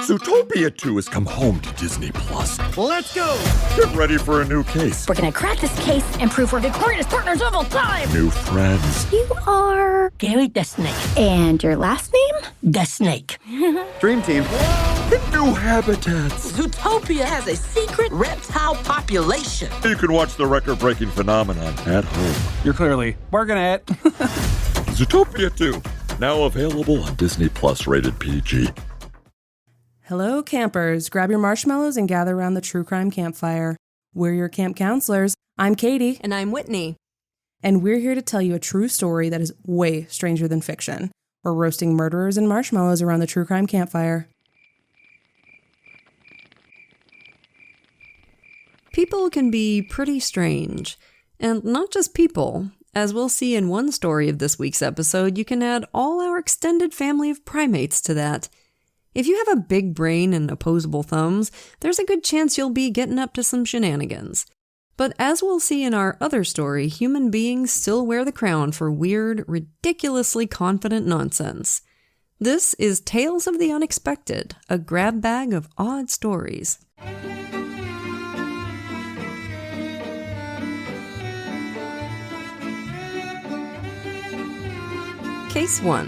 Zootopia 2 has come home to Disney+. Let's go! Get ready for a new case. We're gonna crack this case and prove we're the greatest partners of all time! New friends. You are... Gary the Snake. And your last name? The Snake. Dream team. And new habitats. Zootopia has a secret reptile population. You can watch the record-breaking phenomenon at home. You're clearly working it. Zootopia 2, now available on Disney+, rated PG. Hello, campers. Grab your marshmallows and gather around the True Crime Campfire. We're your camp counselors. I'm Katie. And I'm Whitney. And we're here to tell you a true story that is way stranger than fiction. We're roasting murderers and marshmallows around the True Crime Campfire. People can be pretty strange. And not just people. As we'll see in one story of this week's episode, you can add all our extended family of primates to that. If you have a big brain and opposable thumbs, there's a good chance you'll be getting up to some shenanigans. But as we'll see in our other story, human beings still wear the crown for weird, ridiculously confident nonsense. This is Tales of the Unexpected, a grab bag of odd stories. Case 1.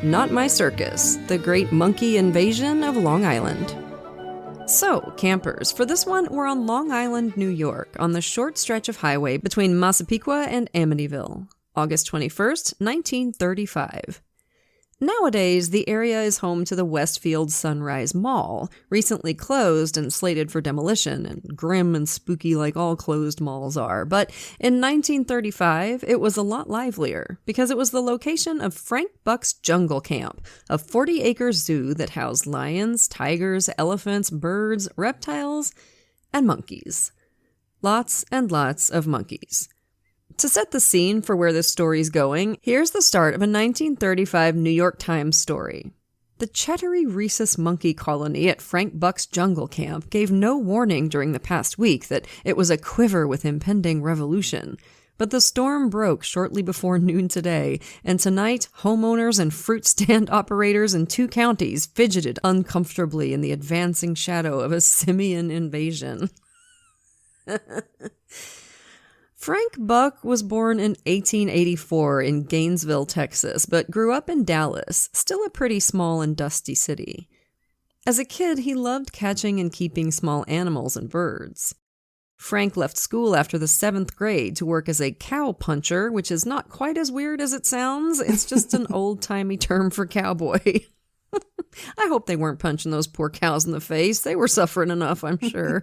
Not My Circus, the Great Monkey Invasion of Long Island. So, campers, for this one, we're on Long Island, New York, on the short stretch of highway between Massapequa and Amityville, August 21st, 1935. Nowadays, the area is home to the Westfield Sunrise Mall, recently closed and slated for demolition, and grim and spooky like all closed malls are. But in 1935, it was a lot livelier, because it was the location of Frank Buck's Jungle Camp, a 40-acre zoo that housed lions, tigers, elephants, birds, reptiles, and monkeys. Lots and lots of monkeys. To set the scene for where this story's going, here's the start of a 1935 New York Times story. The Chattery Rhesus monkey colony at Frank Buck's Jungle Camp gave no warning during the past week that it was aquiver with impending revolution. But the storm broke shortly before noon today, and tonight, homeowners and fruit stand operators in 2 counties fidgeted uncomfortably in the advancing shadow of a simian invasion. Frank Buck was born in 1884 in Gainesville, Texas, but grew up in Dallas, still a pretty small and dusty city. As a kid, he loved catching and keeping small animals and birds. Frank left school after the 7th grade to work as a cow puncher, which is not quite as weird as it sounds. It's just an old-timey term for cowboy. I hope they weren't punching those poor cows in the face. They were suffering enough, I'm sure.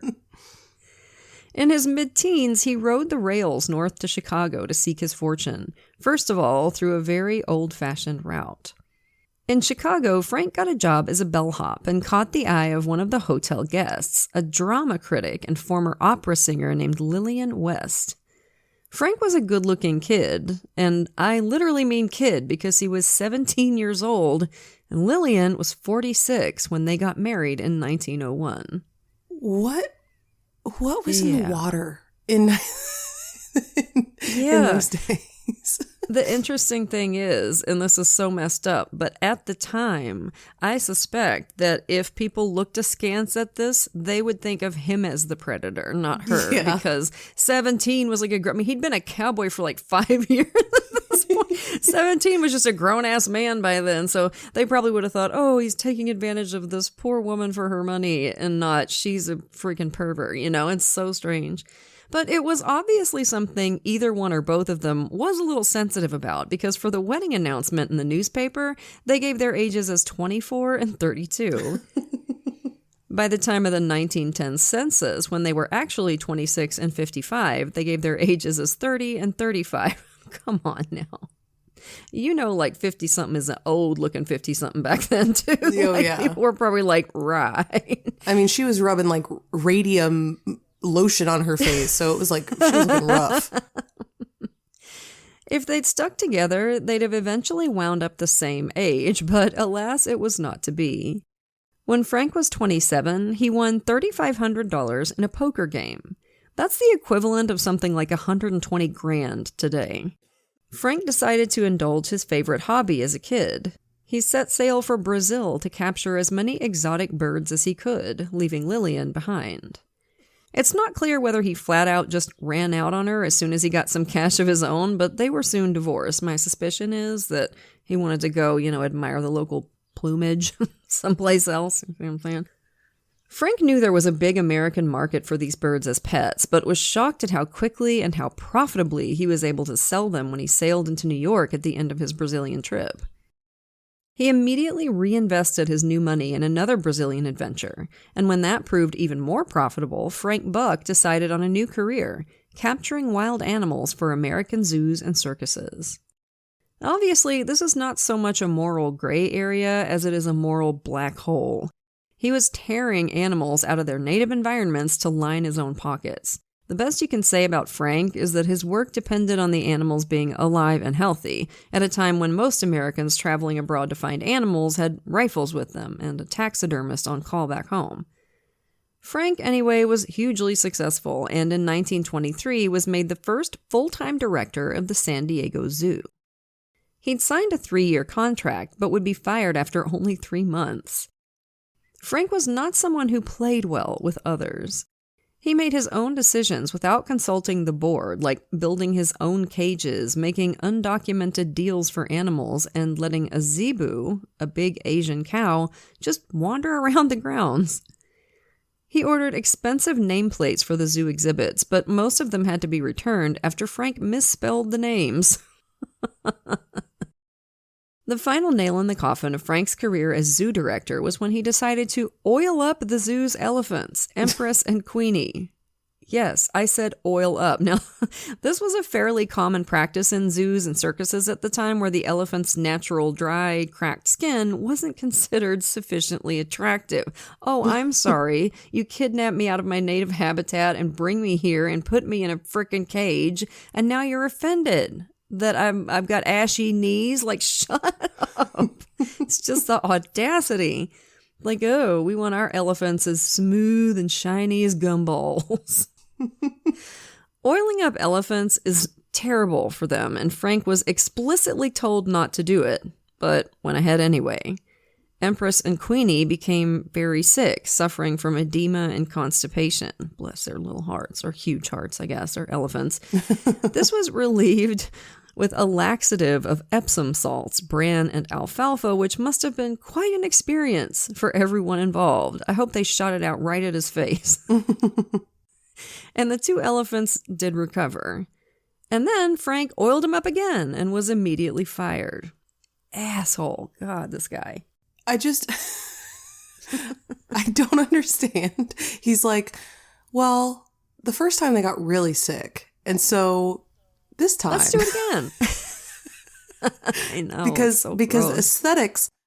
In his mid-teens, he rode the rails north to Chicago to seek his fortune, first of all through a very old-fashioned route. In Chicago, Frank got a job as a bellhop and caught the eye of one of the hotel guests, a drama critic and former opera singer named Lillian West. Frank was a good-looking kid, and I literally mean kid because he was 17 years old, and Lillian was 46 when they got married in 1901. What was in the water in those days? The interesting thing is, and this is so messed up, but at the time, I suspect that if people looked askance at this, they would think of him as the predator, not her. Yeah. Because 17 was like he'd been a cowboy for like 5 years at this point. 17 was just a grown-ass man by then, so they probably would have thought, oh, he's taking advantage of this poor woman for her money, and not, she's a freaking pervert, It's so strange. But it was obviously something either one or both of them was a little sensitive about, because for the wedding announcement in the newspaper, they gave their ages as 24 and 32. By the time of the 1910 census, when they were actually 26 and 55, they gave their ages as 30 and 35. Come on now. Like 50-something is an old-looking 50-something back then, too. Oh, yeah. People were probably like, right. I mean, she was rubbing, like, radium lotion on her face, so it was like, she was looking rough. If they'd stuck together, they'd have eventually wound up the same age, but alas, it was not to be. When Frank was 27, he won $3,500 in a poker game. That's the equivalent of something like $120,000 today. Frank decided to indulge his favorite hobby as a kid. He set sail for Brazil to capture as many exotic birds as he could, leaving Lillian behind. It's not clear whether he flat out just ran out on her as soon as he got some cash of his own, but they were soon divorced. My suspicion is that he wanted to go, admire the local plumage someplace else. You know what I'm saying? Frank knew there was a big American market for these birds as pets, but was shocked at how quickly and how profitably he was able to sell them when he sailed into New York at the end of his Brazilian trip. He immediately reinvested his new money in another Brazilian adventure, and when that proved even more profitable, Frank Buck decided on a new career, capturing wild animals for American zoos and circuses. Obviously, this is not so much a moral gray area as it is a moral black hole. He was tearing animals out of their native environments to line his own pockets. The best you can say about Frank is that his work depended on the animals being alive and healthy, at a time when most Americans traveling abroad to find animals had rifles with them and a taxidermist on call back home. Frank, anyway, was hugely successful, and in 1923 was made the first full-time director of the San Diego Zoo. He'd signed a 3-year contract, but would be fired after only 3 months. Frank was not someone who played well with others. He made his own decisions without consulting the board, like building his own cages, making undocumented deals for animals, and letting a zebu, a big Asian cow, just wander around the grounds. He ordered expensive nameplates for the zoo exhibits, but most of them had to be returned after Frank misspelled the names. The final nail in the coffin of Frank's career as zoo director was when he decided to oil up the zoo's elephants, Empress and Queenie. Yes, I said oil up. Now, this was a fairly common practice in zoos and circuses at the time, where the elephant's natural, dry, cracked skin wasn't considered sufficiently attractive. Oh, I'm sorry. You kidnapped me out of my native habitat and bring me here and put me in a frickin' cage, and now you're offended that I've got ashy knees? Like, shut up. It's just the audacity. Like, oh, we want our elephants as smooth and shiny as gumballs. Oiling up elephants is terrible for them, and Frank was explicitly told not to do it, but went ahead anyway. Empress and Queenie became very sick, suffering from edema and constipation. Bless their little hearts, or huge hearts, I guess, or elephants. This was relieved with a laxative of Epsom salts, bran, and alfalfa, which must have been quite an experience for everyone involved. I hope they shot it out right at his face. And the 2 elephants did recover. And then Frank oiled him up again and was immediately fired. Asshole. God, this guy. I don't understand. He's like, well, the first time they got really sick. And so this time, let's do it again. I know. Because gross.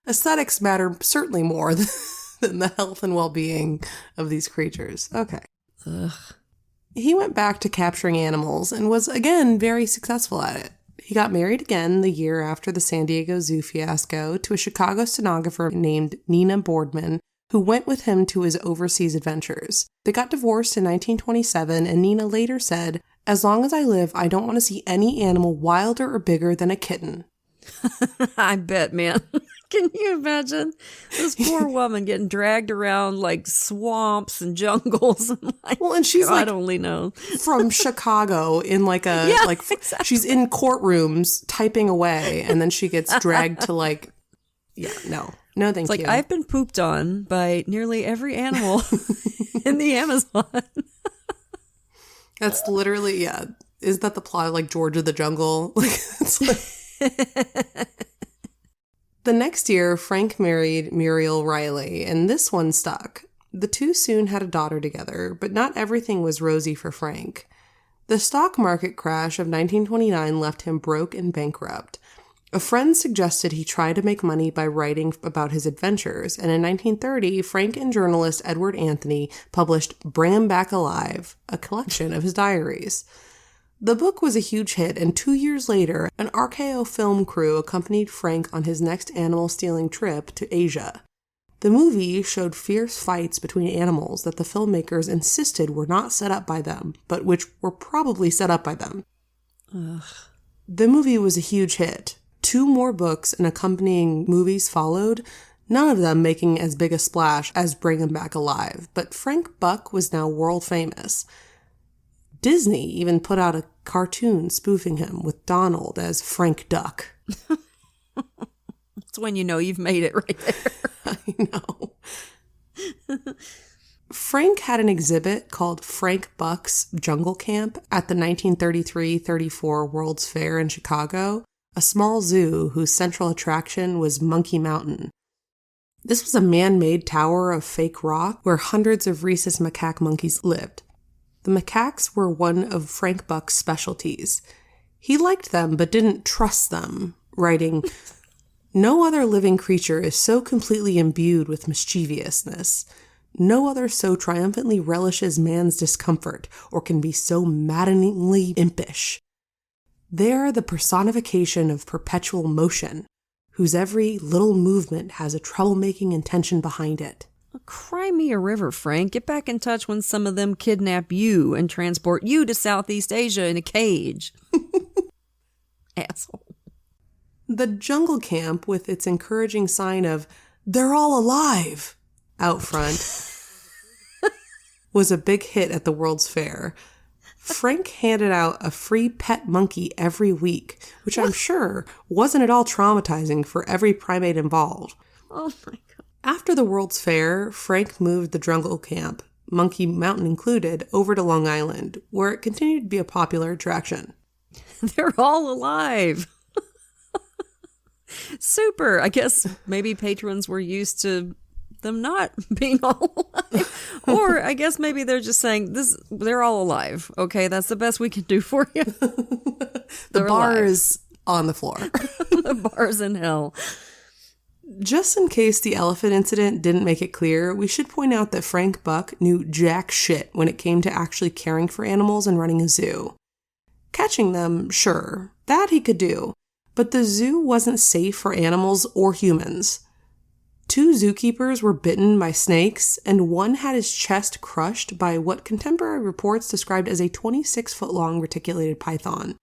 aesthetics matter certainly more than the health and well-being of these creatures. Okay. Ugh. He went back to capturing animals and was again very successful at it. He got married again the year after the San Diego Zoo fiasco to a Chicago stenographer named Nina Boardman, who went with him to his overseas adventures. They got divorced in 1927, and Nina later said, "As long as I live, I don't want to see any animal wilder or bigger than a kitten." I bet, man. Can you imagine this poor woman getting dragged around like swamps and jungles? And like, well, and she's God only knows. From Chicago in like a, yeah, like, exactly. She's in courtrooms typing away, and then she gets dragged to like, no, thank it's like, you. I've been pooped on by nearly every animal in the Amazon. That's literally, yeah. Is that the plot of like George of the Jungle? Like, it's like... The next year, Frank married Muriel Riley, and this one stuck. The two soon had a daughter together, but not everything was rosy for Frank. The stock market crash of 1929 left him broke and bankrupt. A friend suggested he try to make money by writing about his adventures, and in 1930, Frank and journalist Edward Anthony published Bring 'Em Back Alive, a collection of his diaries. The book was a huge hit, and 2 years later, an RKO film crew accompanied Frank on his next animal-stealing trip to Asia. The movie showed fierce fights between animals that the filmmakers insisted were not set up by them, but which were probably set up by them. Ugh. The movie was a huge hit. 2 more books and accompanying movies followed, none of them making as big a splash as Bring Him Back Alive, but Frank Buck was now world famous. Disney even put out a cartoon spoofing him with Donald as Frank Duck. That's when you know you've made it right there. I know. Frank had an exhibit called Frank Buck's Jungle Camp at the 1933-34 World's Fair in Chicago, a small zoo whose central attraction was Monkey Mountain. This was a man-made tower of fake rock where hundreds of rhesus macaque monkeys lived. The macaques were one of Frank Buck's specialties. He liked them but didn't trust them, writing, "No other living creature is so completely imbued with mischievousness. No other so triumphantly relishes man's discomfort or can be so maddeningly impish. They are the personification of perpetual motion, whose every little movement has a troublemaking intention behind it." Cry me a river, Frank. Get back in touch when some of them kidnap you and transport you to Southeast Asia in a cage. Asshole. The jungle camp, with its encouraging sign of, "They're all alive," out front, was a big hit at the World's Fair. Frank handed out a free pet monkey every week, which I'm sure wasn't at all traumatizing for every primate involved. Oh my God. After the World's Fair, Frank moved the jungle camp, Monkey Mountain included, over to Long Island, where it continued to be a popular attraction. They're all alive. Super. I guess maybe patrons were used to them not being all alive. Or I guess maybe they're just saying, they're all alive. Okay, that's the best we can do for you. The bar is on the floor. The bar's in hell. Just in case the elephant incident didn't make it clear, we should point out that Frank Buck knew jack shit when it came to actually caring for animals and running a zoo. Catching them, sure, that he could do, but the zoo wasn't safe for animals or humans. 2 zookeepers were bitten by snakes, and one had his chest crushed by what contemporary reports described as a 26-foot-long reticulated python.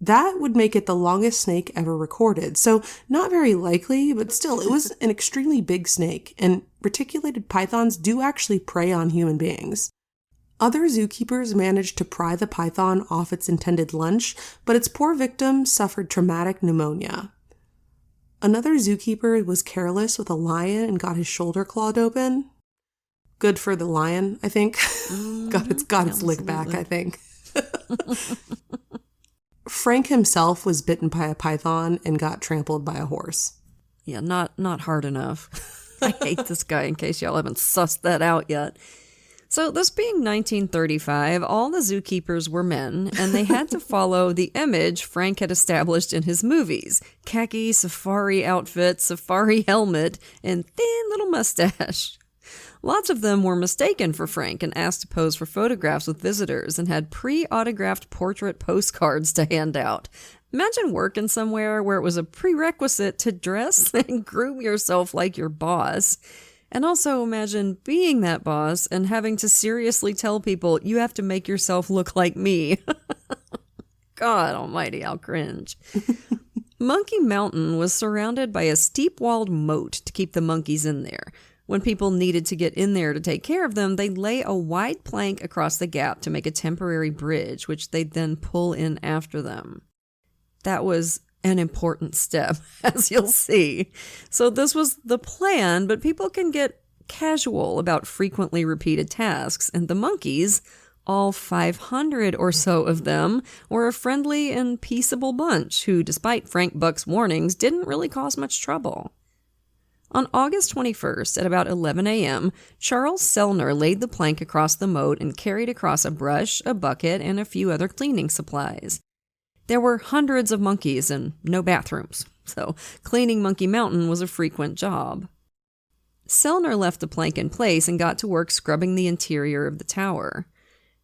That would make it the longest snake ever recorded, so not very likely, but still, it was an extremely big snake, and reticulated pythons do actually prey on human beings. Other zookeepers managed to pry the python off its intended lunch, but its poor victim suffered traumatic pneumonia. Another zookeeper was careless with a lion and got his shoulder clawed open. Good for the lion, I think. got its lick back, I think. Frank himself was bitten by a python and got trampled by a horse. Yeah, not hard enough. I hate this guy, in case y'all haven't sussed that out yet. So this being 1935, all the zookeepers were men, and they had to follow the image Frank had established in his movies. Khaki safari outfit, safari helmet, and thin little mustache. Lots of them were mistaken for Frank and asked to pose for photographs with visitors and had pre-autographed portrait postcards to hand out. Imagine working somewhere where it was a prerequisite to dress and groom yourself like your boss. And also imagine being that boss and having to seriously tell people you have to make yourself look like me. God almighty, I'll cringe. Monkey Mountain was surrounded by a steep-walled moat to keep the monkeys in there. When people needed to get in there to take care of them, they'd lay a wide plank across the gap to make a temporary bridge, which they'd then pull in after them. That was an important step, as you'll see. So this was the plan, but people can get casual about frequently repeated tasks, and the monkeys, all 500 or so of them, were a friendly and peaceable bunch who, despite Frank Buck's warnings, didn't really cause much trouble. On August 21st, at about 11 a.m., Charles Sellner laid the plank across the moat and carried across a brush, a bucket, and a few other cleaning supplies. There were hundreds of monkeys and no bathrooms, so cleaning Monkey Mountain was a frequent job. Sellner left the plank in place and got to work scrubbing the interior of the tower.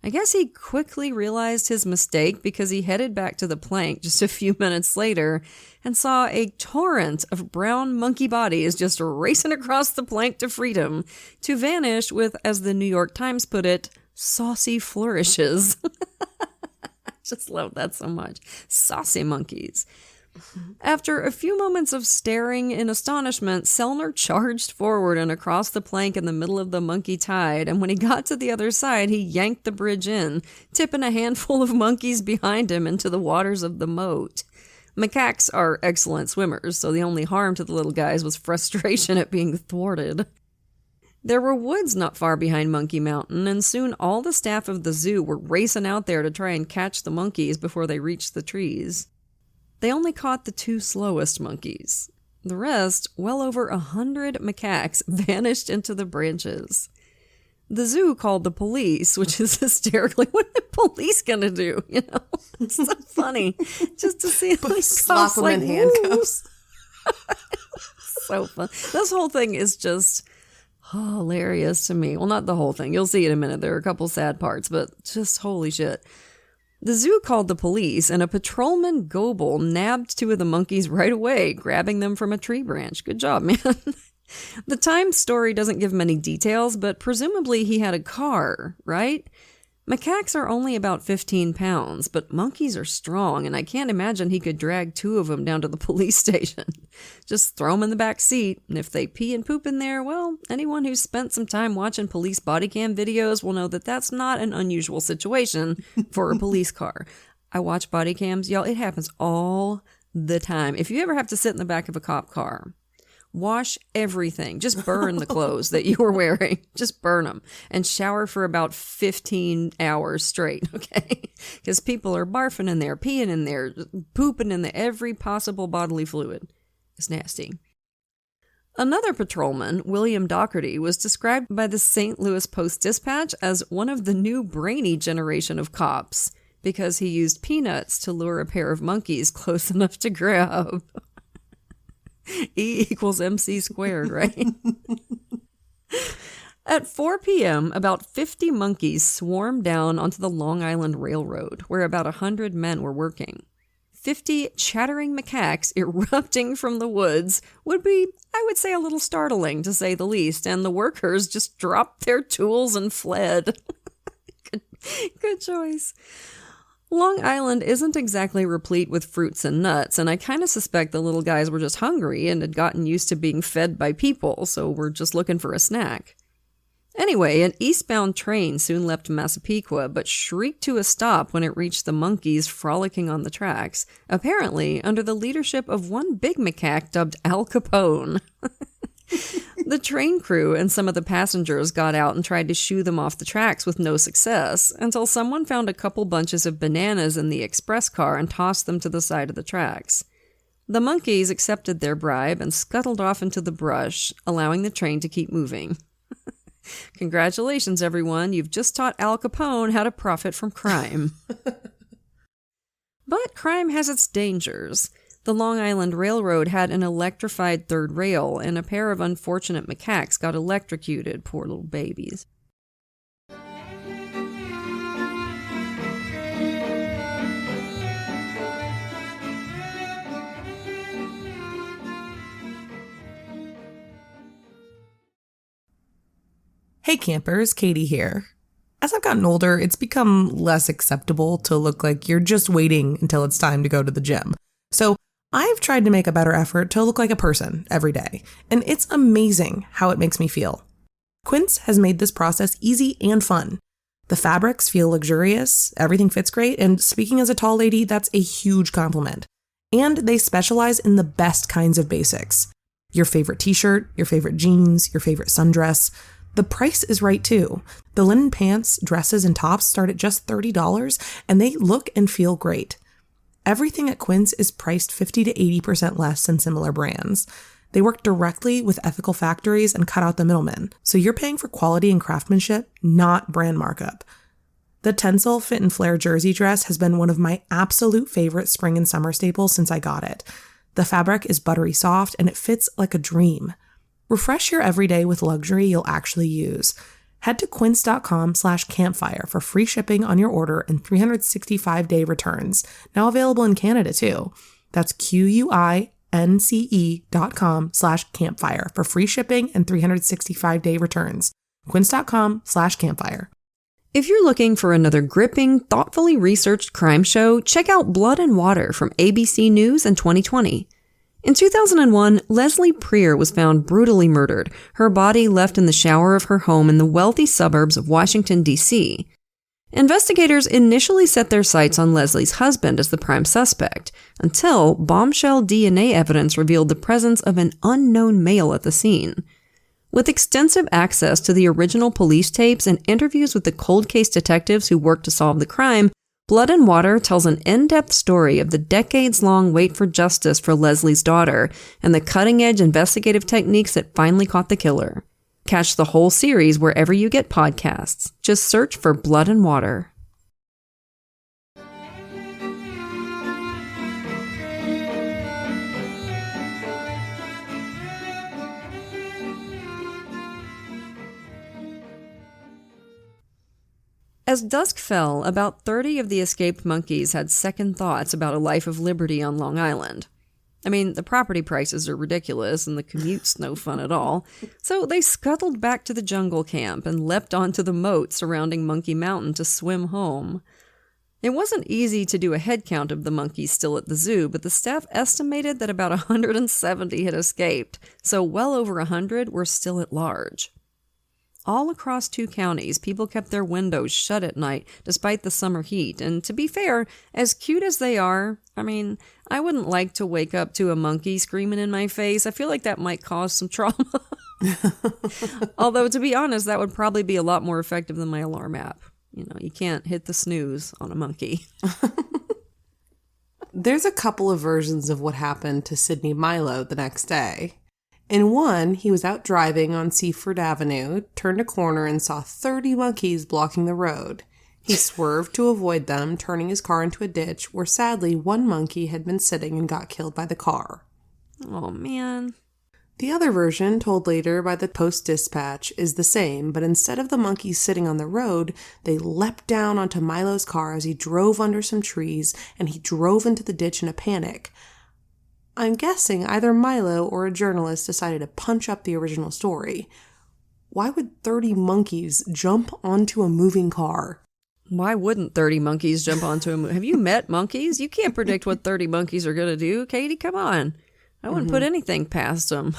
I guess he quickly realized his mistake because he headed back to the plank just a few minutes later and saw a torrent of brown monkey bodies just racing across the plank to freedom, to vanish with, as the New York Times put it, saucy flourishes. I just love that so much. Saucy monkeys. After a few moments of staring in astonishment, Selner charged forward and across the plank in the middle of the monkey tide, and when he got to the other side, he yanked the bridge in, tipping a handful of monkeys behind him into the waters of the moat. Macaques are excellent swimmers, so the only harm to the little guys was frustration at being thwarted. There were woods not far behind Monkey Mountain, and soon all the staff of the zoo were racing out there to try and catch the monkeys before they reached the trees. They only caught the 2 slowest monkeys. The rest, well over 100 macaques, vanished into the branches. The zoo called the police, which is hysterical. What are the police gonna do? You know, it's so funny just to see like slap them in handcuffs. So fun. This whole thing is just hilarious to me. Well, not the whole thing. You'll see in a minute. There are a couple sad parts, but just holy shit. The zoo called the police, and a patrolman Goebel nabbed 2 of the monkeys right away, grabbing them from a tree branch. Good job, man. The Times story doesn't give many details, but presumably he had a car, right? Macaques are only about 15 pounds, but monkeys are strong, and I can't imagine he could drag 2 of them down to the police station. Just throw them in the back seat, and if they pee and poop in there, well, anyone who's spent some time watching police body cam videos will know that that's not an unusual situation for a police car. I watch body cams, y'all, it happens all the time. If you ever have to sit in the back of a cop car, wash everything. Just burn the clothes that you were wearing. Just burn them. And shower for about 15 hours straight, okay? Because people are barfing in there, peeing in there, pooping in there, every possible bodily fluid. It's nasty. Another patrolman, William Doherty, was described by the St. Louis Post-Dispatch as one of the new brainy generation of cops because he used peanuts to lure a pair of monkeys close enough to grab. E equals MC squared, right? At 4 p.m., about 50 monkeys swarmed down onto the Long Island Railroad, where about 100 men were working. 50 chattering macaques erupting from the woods would be, I would say, a little startling, to say the least, and the workers just dropped their tools and fled. Good choice. Long Island isn't exactly replete with fruits and nuts, and I kind of suspect the little guys were just hungry and had gotten used to being fed by people, so were just looking for a snack. Anyway, an eastbound train soon left Massapequa, but shrieked to a stop when it reached the monkeys frolicking on the tracks, apparently under the leadership of one big macaque dubbed Al Capone. The train crew and some of the passengers got out and tried to shoo them off the tracks with no success, until someone found a couple bunches of bananas in the express car and tossed them to the side of the tracks. The monkeys accepted their bribe and scuttled off into the brush, allowing the train to keep moving. Congratulations, everyone. You've just taught Al Capone how to profit from crime. But crime has its dangers. The Long Island Railroad had an electrified third rail, and a pair of unfortunate macaques got electrocuted, poor little babies. Hey campers, Katie here. As I've gotten older, it's become less acceptable to look like you're just waiting until it's time to go to the gym. So I've tried to make a better effort to look like a person every day, and it's amazing how it makes me feel. Quince has made this process easy and fun. The fabrics feel luxurious, everything fits great, and speaking as a tall lady, that's a huge compliment. And they specialize in the best kinds of basics. Your favorite t-shirt, your favorite jeans, your favorite sundress. The price is right too. The linen pants, dresses, and tops start at just $30, and they look and feel great. Everything at Quince is priced 50 to 80% less than similar brands. They work directly with ethical factories and cut out the middlemen, so you're paying for quality and craftsmanship, not brand markup. The Tencel Fit and Flare jersey dress has been one of my absolute favorite spring and summer staples since I got it. The fabric is buttery soft and it fits like a dream. Refresh your everyday with luxury you'll actually use. Head to quince.com/campfire for free shipping on your order and 365-day returns. Now available in Canada too. That's QUINCE.com/campfire for free shipping and 365-day returns. Quince.com/campfire. If you're looking for another gripping, thoughtfully researched crime show, check out Blood and Water from ABC News in 2020. In 2001, Leslie Preer was found brutally murdered, her body left in the shower of her home in the wealthy suburbs of Washington, D.C. Investigators initially set their sights on Leslie's husband as the prime suspect, until bombshell DNA evidence revealed the presence of an unknown male at the scene. With extensive access to the original police tapes and interviews with the cold case detectives who worked to solve the crime, Blood and Water tells an in-depth story of the decades-long wait for justice for Leslie's daughter and the cutting-edge investigative techniques that finally caught the killer. Catch the whole series wherever you get podcasts. Just search for Blood and Water. As dusk fell, about 30 of the escaped monkeys had second thoughts about a life of liberty on Long Island. I mean, the property prices are ridiculous and the commute's no fun at all, so they scuttled back to the jungle camp and leapt onto the moat surrounding Monkey Mountain to swim home. It wasn't easy to do a head count of the monkeys still at the zoo, but the staff estimated that about 170 had escaped, so well over 100 were still at large. All across 2 counties, people kept their windows shut at night despite the summer heat, and to be fair, as cute as they are, I mean, I wouldn't like to wake up to a monkey screaming in my face. I feel like that might cause some trauma. Although, to be honest, that would probably be a lot more effective than my alarm app. You know, you can't hit the snooze on a monkey. There's a couple of versions of what happened to Sidney Milo the next day. In one, he was out driving on Seaford Avenue, turned a corner and saw 30 monkeys blocking the road. He swerved to avoid them, turning his car into a ditch where sadly one monkey had been sitting and got killed by the car. Oh, man. The other version, told later by the Post-Dispatch, is the same, but instead of the monkeys sitting on the road, they leapt down onto Milo's car as he drove under some trees, and he drove into the ditch in a panic. I'm guessing either Milo or a journalist decided to punch up the original story. Why would 30 monkeys jump onto a moving car? Why wouldn't 30 monkeys jump onto a Have you met monkeys? You can't predict what 30 monkeys are going to do. Katie, come on. I wouldn't put anything past them.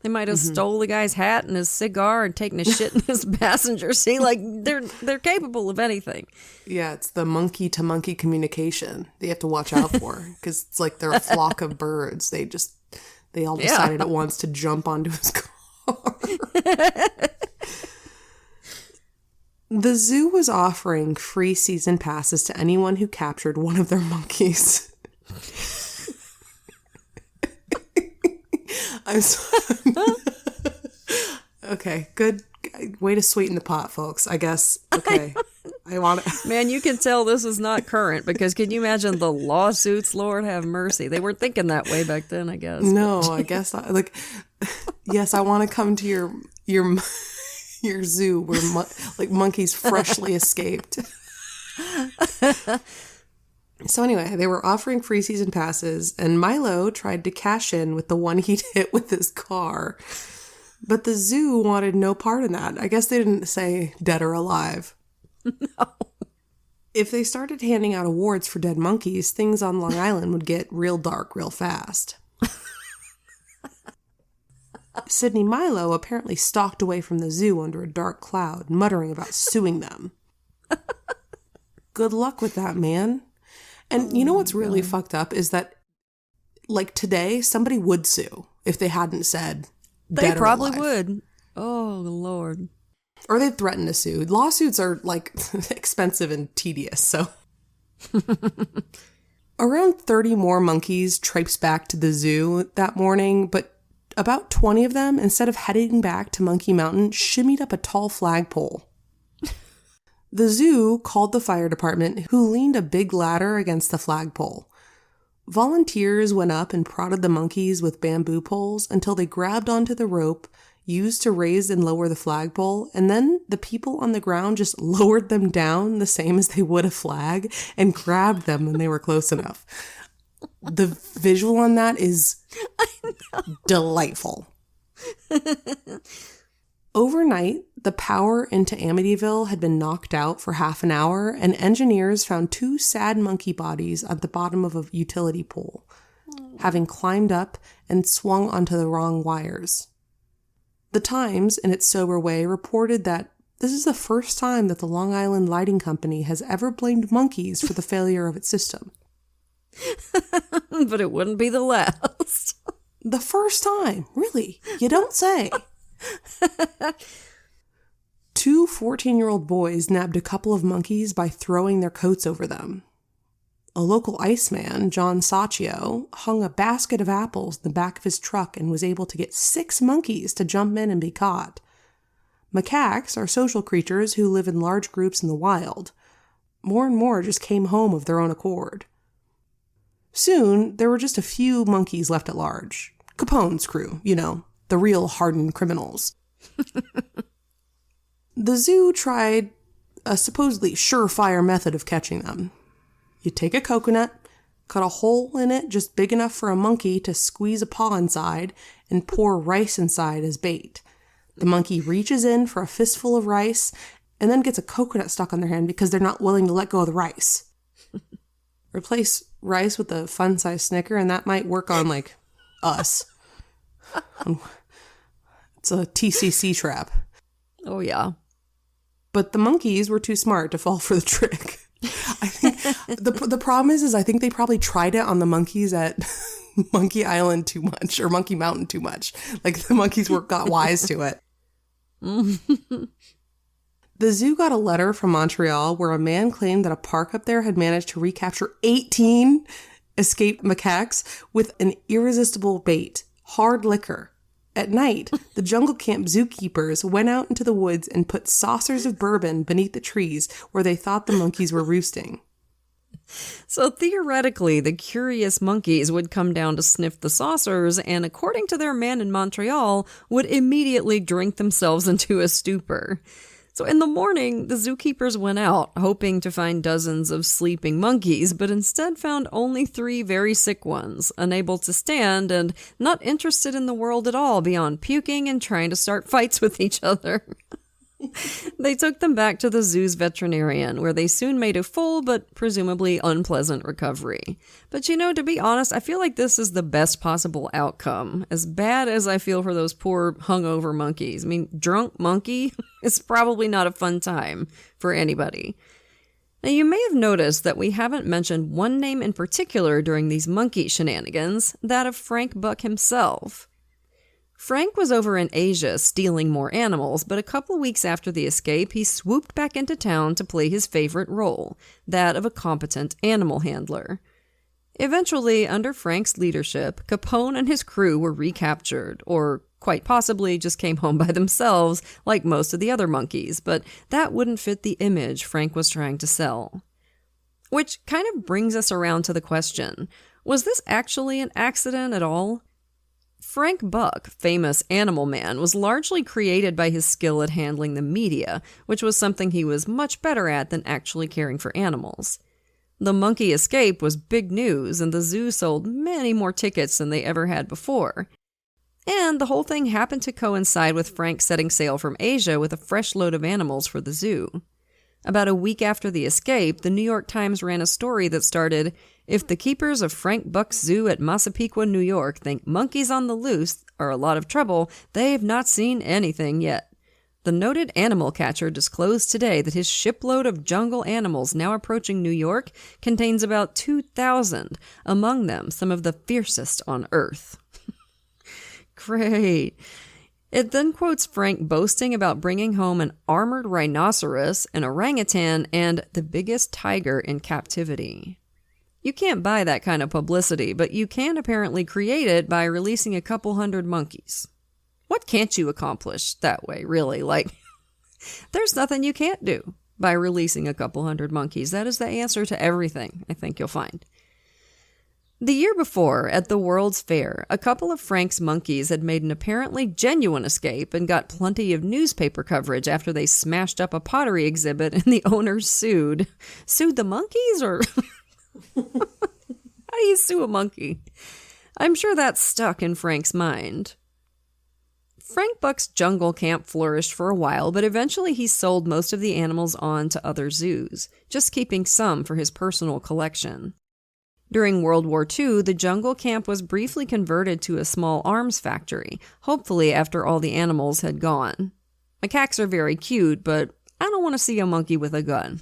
They might have stole the guy's hat and his cigar and taken a shit in his passenger seat. Like, they're capable of anything. Yeah, it's the monkey-to-monkey communication that you have to watch out for, because it's like they're a flock of birds. They all decided at once to jump onto his car. The zoo was offering free season passes to anyone who captured one of their monkeys. I'm sorry. Okay, good way to sweeten the pot, folks. I guess. Okay, I want it. Man, you can tell this is not current, because can you imagine the lawsuits? Lord have mercy. They weren't thinking that way back then, I guess. No, I guess not. Like, yes, I want to come to your zoo where monkeys freshly escaped. So anyway, they were offering free season passes, and Milo tried to cash in with the one he'd hit with his car. But the zoo wanted no part in that. I guess they didn't say dead or alive. No. If they started handing out awards for dead monkeys, things on Long Island would get real dark real fast. Sidney Milo apparently stalked away from the zoo under a dark cloud, muttering about suing them. Good luck with that, man. And you know what's really fucked up is that, like, today, somebody would sue if they hadn't said They dead or probably alive. would. Oh, Lord. Or they'd threaten to sue. Lawsuits are, like, expensive and tedious, so. Around 30 more monkeys traipsed back to the zoo that morning, but about 20 of them, instead of heading back to Monkey Mountain, shimmied up a tall flagpole. The zoo called the fire department, who leaned a big ladder against the flagpole. Volunteers went up and prodded the monkeys with bamboo poles until they grabbed onto the rope used to raise and lower the flagpole, and then the people on the ground just lowered them down the same as they would a flag and grabbed them when they were close enough. The visual on that is delightful. Overnight, The power into Amityville had been knocked out for half an hour, and engineers found 2 sad monkey bodies at the bottom of a utility pole, having climbed up and swung onto the wrong wires. The Times, in its sober way, reported that this is the first time that the Long Island Lighting Company has ever blamed monkeys for the failure of its system. But it wouldn't be the last. The first time, really? You don't say. 2 14-year-old boys nabbed a couple of monkeys by throwing their coats over them. A local iceman, John Sacchio, hung a basket of apples in the back of his truck and was able to get 6 monkeys to jump in and be caught. Macaques are social creatures who live in large groups in the wild. More and more just came home of their own accord. Soon, there were just a few monkeys left at large. Capone's crew, the real hardened criminals. The zoo tried a supposedly surefire method of catching them. You take a coconut, cut a hole in it just big enough for a monkey to squeeze a paw inside, and pour rice inside as bait. The monkey reaches in for a fistful of rice and then gets a coconut stuck on their hand because they're not willing to let go of the rice. Replace rice with a fun-sized Snicker, and that might work on, us. It's a TCC trap. Oh, yeah. But the monkeys were too smart to fall for the trick. I think the problem is I think they probably tried it on the monkeys at Monkey Island too much, or Monkey Mountain too much. The monkeys got wise to it. The zoo got a letter from Montreal where a man claimed that a park up there had managed to recapture 18 escaped macaques with an irresistible bait, hard liquor. At night, the jungle camp zookeepers went out into the woods and put saucers of bourbon beneath the trees where they thought the monkeys were roosting. So theoretically, the curious monkeys would come down to sniff the saucers and, according to their man in Montreal, would immediately drink themselves into a stupor. So in the morning, the zookeepers went out, hoping to find dozens of sleeping monkeys, but instead found only 3 very sick ones, unable to stand and not interested in the world at all beyond puking and trying to start fights with each other. They took them back to the zoo's veterinarian, where they soon made a full but presumably unpleasant recovery. But to be honest, I feel like this is the best possible outcome. As bad as I feel for those poor hungover monkeys. Drunk monkey is probably not a fun time for anybody. Now, you may have noticed that we haven't mentioned one name in particular during these monkey shenanigans, that of Frank Buck himself. Frank was over in Asia stealing more animals, but a couple of weeks after the escape, he swooped back into town to play his favorite role, that of a competent animal handler. Eventually, under Frank's leadership, Capone and his crew were recaptured, or quite possibly just came home by themselves, like most of the other monkeys, but that wouldn't fit the image Frank was trying to sell. Which kind of brings us around to the question, was this actually an accident at all? Frank Buck, famous animal man, was largely created by his skill at handling the media, which was something he was much better at than actually caring for animals. The monkey escape was big news, and the zoo sold many more tickets than they ever had before. And the whole thing happened to coincide with Frank setting sail from Asia with a fresh load of animals for the zoo. About a week after the escape, the New York Times ran a story that started, "If the keepers of Frank Buck's zoo at Massapequa, New York think monkeys on the loose are a lot of trouble, they've not seen anything yet. The noted animal catcher disclosed today that his shipload of jungle animals now approaching New York contains about 2,000, among them some of the fiercest on Earth." Great. It then quotes Frank boasting about bringing home an armored rhinoceros, an orangutan, and the biggest tiger in captivity. You can't buy that kind of publicity, but you can apparently create it by releasing a couple hundred monkeys. What can't you accomplish that way, really? There's nothing you can't do by releasing a couple hundred monkeys. That is the answer to everything, I think you'll find. The year before, at the World's Fair, a couple of Frank's monkeys had made an apparently genuine escape and got plenty of newspaper coverage after they smashed up a pottery exhibit and the owners sued. Sued the monkeys, or how do you sue a monkey? I'm sure that stuck in Frank's mind. Frank Buck's jungle camp flourished for a while, but eventually he sold most of the animals on to other zoos, just keeping some for his personal collection. During World War II, the jungle camp was briefly converted to a small arms factory, hopefully after all the animals had gone. Macaques are very cute, but I don't want to see a monkey with a gun.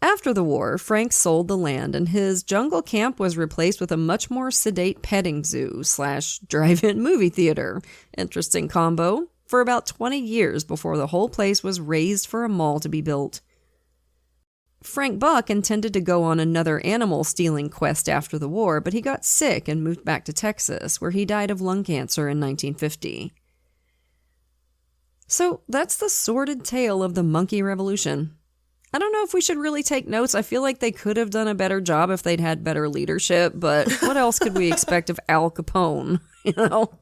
After the war, Frank sold the land and his jungle camp was replaced with a much more sedate petting zoo / drive-in movie theater. Interesting combo. For about 20 years before the whole place was razed for a mall to be built. Frank Buck intended to go on another animal stealing quest after the war, but he got sick and moved back to Texas, where he died of lung cancer in 1950. So that's the sordid tale of the monkey revolution. I don't know if we should really take notes. I feel like they could have done a better job if they'd had better leadership, but what else could we expect of Al Capone, you know?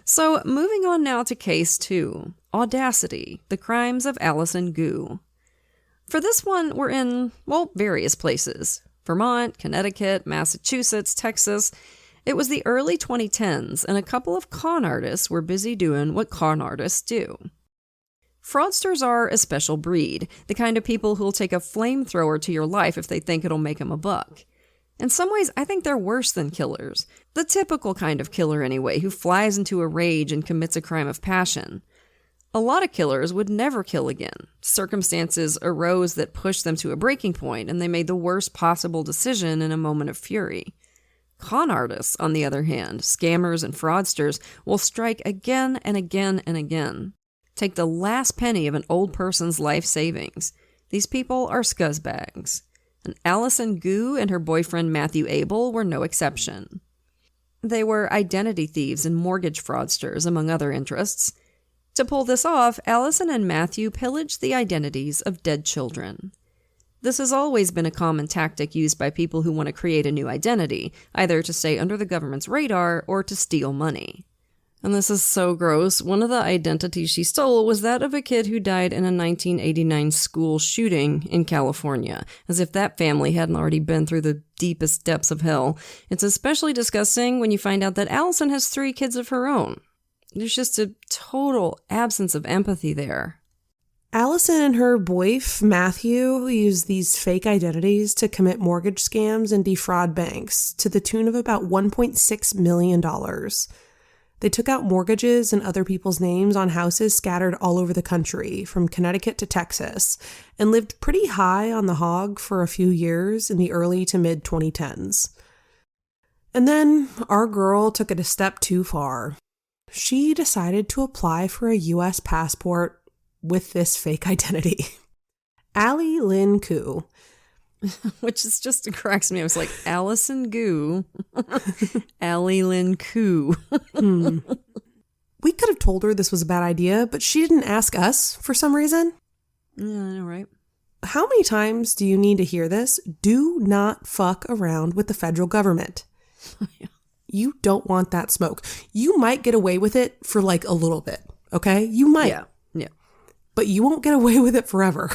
So moving on now to case 2, Audacity, the crimes of Alison Gu. For this one, we're in, various places. Vermont, Connecticut, Massachusetts, Texas. It was the early 2010s, and a couple of con artists were busy doing what con artists do. Fraudsters are a special breed, the kind of people who'll take a flamethrower to your life if they think it'll make them a buck. In some ways, I think they're worse than killers. The typical kind of killer anyway, who flies into a rage and commits a crime of passion. A lot of killers would never kill again. Circumstances arose that pushed them to a breaking point, and they made the worst possible decision in a moment of fury. Con artists, on the other hand, scammers and fraudsters, will strike again and again and again. Take the last penny of an old person's life savings. These people are scuzzbags. And Alison Gu and her boyfriend Matthew Abel were no exception. They were identity thieves and mortgage fraudsters, among other interests. To pull this off, Alison and Matthew pillaged the identities of dead children. This has always been a common tactic used by people who want to create a new identity, either to stay under the government's radar or to steal money. And this is so gross. One of the identities she stole was that of a kid who died in a 1989 school shooting in California, as if that family hadn't already been through the deepest depths of hell. It's especially disgusting when you find out that Alison has 3 kids of her own. There's just a total absence of empathy there. Alison and her boyf, Matthew, used these fake identities to commit mortgage scams and defraud banks to the tune of about $1.6 million. They took out mortgages in other people's names on houses scattered all over the country, from Connecticut to Texas, and lived pretty high on the hog for a few years in the early to mid-2010s. And then our girl took it a step too far. She decided to apply for a U.S. passport with this fake identity. Alison Gu. Which is just, it cracks me. I was like, Alison Gu. Alison Gu. We could have told her this was a bad idea, but she didn't ask us for some reason. Yeah, I know, right? How many times do you need to hear this? Do not fuck around with the federal government. Yeah. You don't want that smoke. You might get away with it for like a little bit, okay? You might. Yeah. But you won't get away with it forever.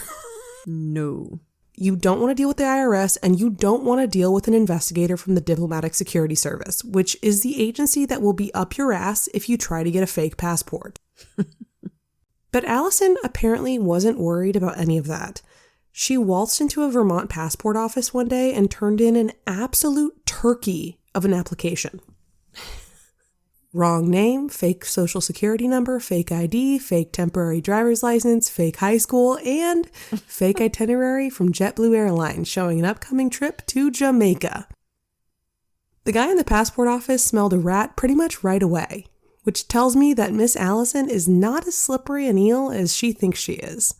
No. You don't want to deal with the IRS, and you don't want to deal with an investigator from the Diplomatic Security Service, which is the agency that will be up your ass if you try to get a fake passport. But Alison apparently wasn't worried about any of that. She waltzed into a Vermont passport office one day and turned in an absolute turkey of an application. Wrong name, fake social security number, fake ID, fake temporary driver's license, fake high school, and fake itinerary from JetBlue Airlines showing an upcoming trip to Jamaica. The guy in the passport office smelled a rat pretty much right away, which tells me that Miss Alison is not as slippery an eel as she thinks she is.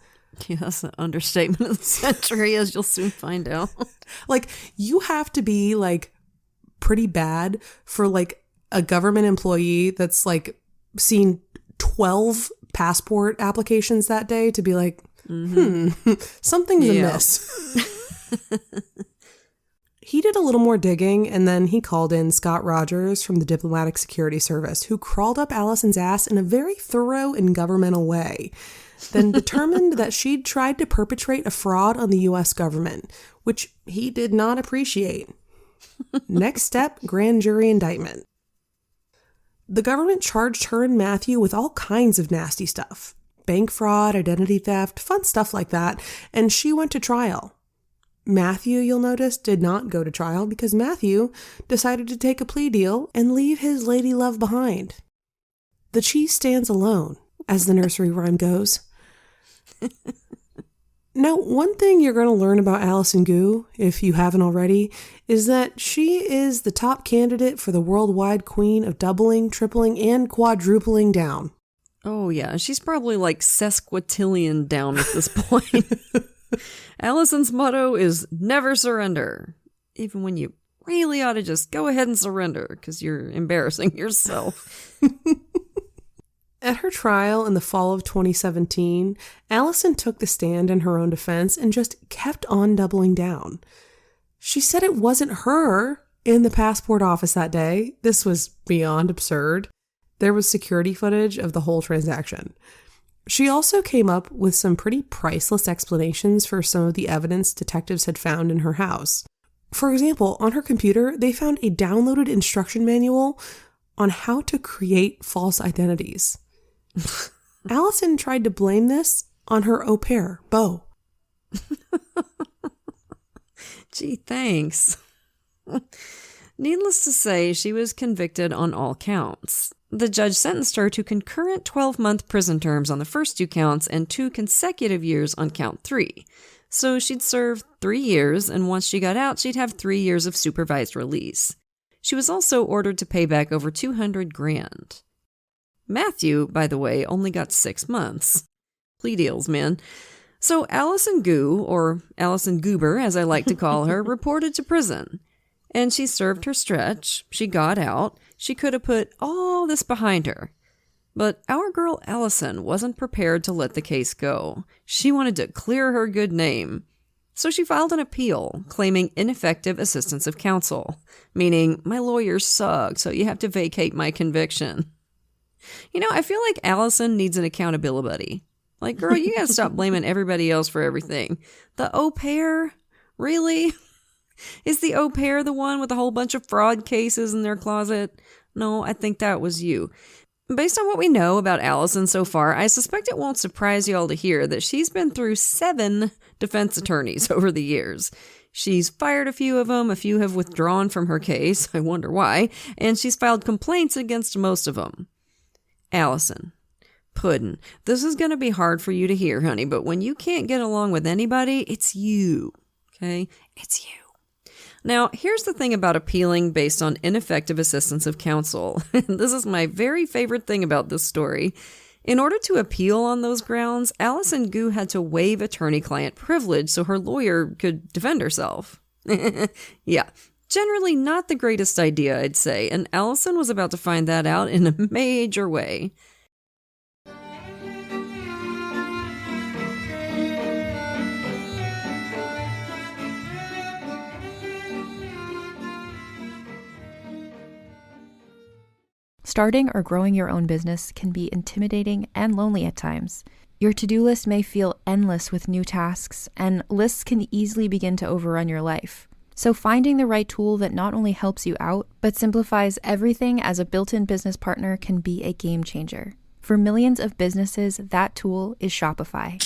Yeah, that's an understatement of the century, as you'll soon find out. Like, you have to be, like, pretty bad for, like, a government employee that's like seen 12 passport applications that day to be like, something's amiss. He did a little more digging, and then he called in Scott Rogers from the Diplomatic Security Service, who crawled up Alison's ass in a very thorough and governmental way, then determined that she'd tried to perpetrate a fraud on the U.S. government, which he did not appreciate. Next step, grand jury indictment. The government charged her and Matthew with all kinds of nasty stuff. Bank fraud, identity theft, fun stuff like that, and she went to trial. Matthew, you'll notice, did not go to trial because Matthew decided to take a plea deal and leave his lady love behind. The cheese stands alone, as the nursery rhyme goes. Now, one thing you're going to learn about Alison Gu, if you haven't already, is that she is the top candidate for the worldwide queen of doubling, tripling, and quadrupling down. Oh yeah, she's probably like sesquitillion down at this point. Alison's motto is never surrender, even when you really ought to just go ahead and surrender because you're embarrassing yourself. At her trial in the fall of 2017, Alison took the stand in her own defense and just kept on doubling down. She said it wasn't her in the passport office that day. This was beyond absurd. There was security footage of the whole transaction. She also came up with some pretty priceless explanations for some of the evidence detectives had found in her house. For example, on her computer, they found a downloaded instruction manual on how to create false identities. Alison tried to blame this on her au pair, Beau. Gee, thanks. Needless to say, she was convicted on all counts. The judge sentenced her to concurrent 12-month prison terms on the first 2 counts and 2 consecutive years on count 3. So she'd serve 3 years, and once she got out, she'd have 3 years of supervised release. She was also ordered to pay back over $200,000. Matthew, by the way, only got 6 months. Plea deals, man. So Alison Gu, or Alison Goober as I like to call her, reported to prison. And she served her stretch. She got out. She could have put all this behind her. But our girl Alison wasn't prepared to let the case go. She wanted to clear her good name. So she filed an appeal, claiming ineffective assistance of counsel, meaning my lawyers suck, so you have to vacate my conviction. You know, I feel like Alison needs an accountability buddy. Like, girl, you gotta stop blaming everybody else for everything. The au pair? Really? Is the au pair the one with a whole bunch of fraud cases in their closet? No, I think that was you. Based on what we know about Alison so far, I suspect it won't surprise y'all to hear that she's been through 7 defense attorneys over the years. She's fired a few of them, a few have withdrawn from her case, I wonder why, and she's filed complaints against most of them. Alison, Puddin', this is going to be hard for you to hear, honey, but when you can't get along with anybody, it's you, okay? It's you. Now, here's the thing about appealing based on ineffective assistance of counsel. This is my very favorite thing about this story. In order to appeal on those grounds, Alison Gu had to waive attorney-client privilege so her lawyer could defend herself. Yeah, generally not the greatest idea, I'd say, and Alison was about to find that out in a major way. Starting or growing your own business can be intimidating and lonely at times. Your to-do list may feel endless with new tasks, and lists can easily begin to overrun your life. So finding the right tool that not only helps you out, but simplifies everything as a built-in business partner can be a game changer. For millions of businesses, that tool is Shopify.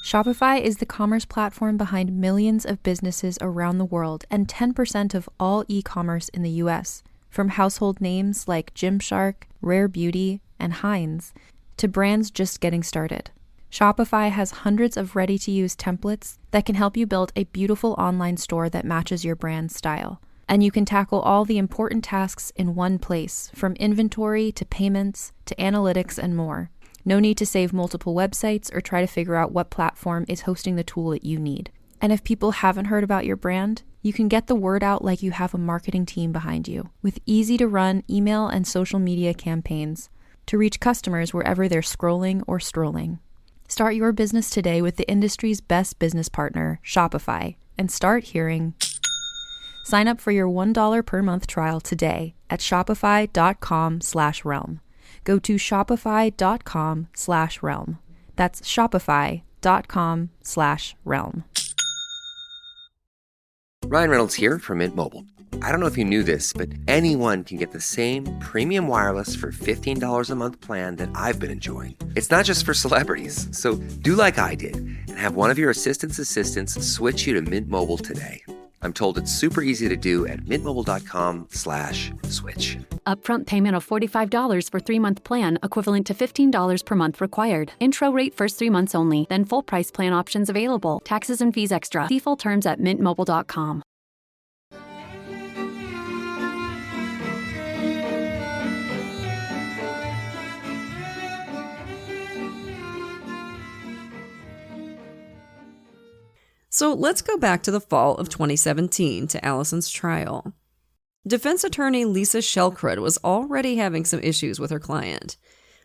Shopify is the commerce platform behind millions of businesses around the world and 10% of all e-commerce in the US. From household names like Gymshark, Rare Beauty, and Heinz, to brands just getting started. Shopify has hundreds of ready-to-use templates that can help you build a beautiful online store that matches your brand's style. And you can tackle all the important tasks in one place, from inventory to payments to analytics and more. No need to save multiple websites or try to figure out what platform is hosting the tool that you need. And if people haven't heard about your brand, you can get the word out like you have a marketing team behind you, with easy-to-run email and social media campaigns to reach customers wherever they're scrolling or strolling. Start your business today with the industry's best business partner, Shopify, and start hearing. Sign up for your $1 per month trial today at shopify.com/realm. Go to shopify.com/realm. That's shopify.com/realm. Ryan Reynolds here from Mint Mobile. I don't know if you knew this, but anyone can get the same premium wireless for $15 a month plan that I've been enjoying. It's not just for celebrities, so do like I did and have one of your assistants switch you to Mint Mobile today. I'm told it's super easy to do at mintmobile.com/switch. Upfront payment of $45 for 3-month plan, equivalent to $15 per month required. Intro rate first 3 months only, then full price plan options available. Taxes and fees extra. See full terms at mintmobile.com. So let's go back to the fall of 2017 to Alison's trial. Defense attorney Lisa Shellcrud was already having some issues with her client.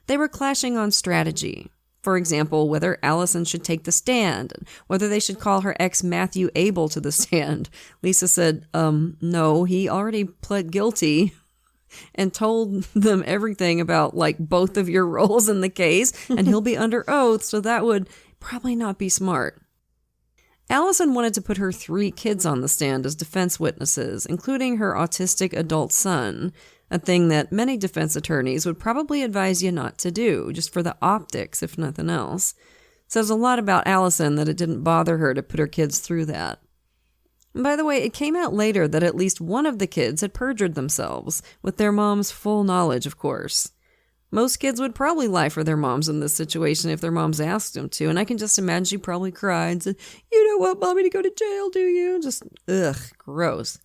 They were clashing on strategy. For example, whether Alison should take the stand, whether they should call her ex Matthew Abel to the stand. Lisa said, no, he already pled guilty and told them everything about, like, both of your roles in the case, and he'll be under oath, so that would probably not be smart. Alison wanted to put her 3 kids on the stand as defense witnesses, including her autistic adult son, a thing that many defense attorneys would probably advise you not to do, just for the optics, if nothing else. Says a lot about Alison that it didn't bother her to put her kids through that. And by the way, it came out later that at least one of the kids had perjured themselves, with their mom's full knowledge, of course. Most kids would probably lie for their moms in this situation if their moms asked them to, and I can just imagine she probably cried and said, "You don't want mommy to go to jail, do you?" Just, ugh, gross.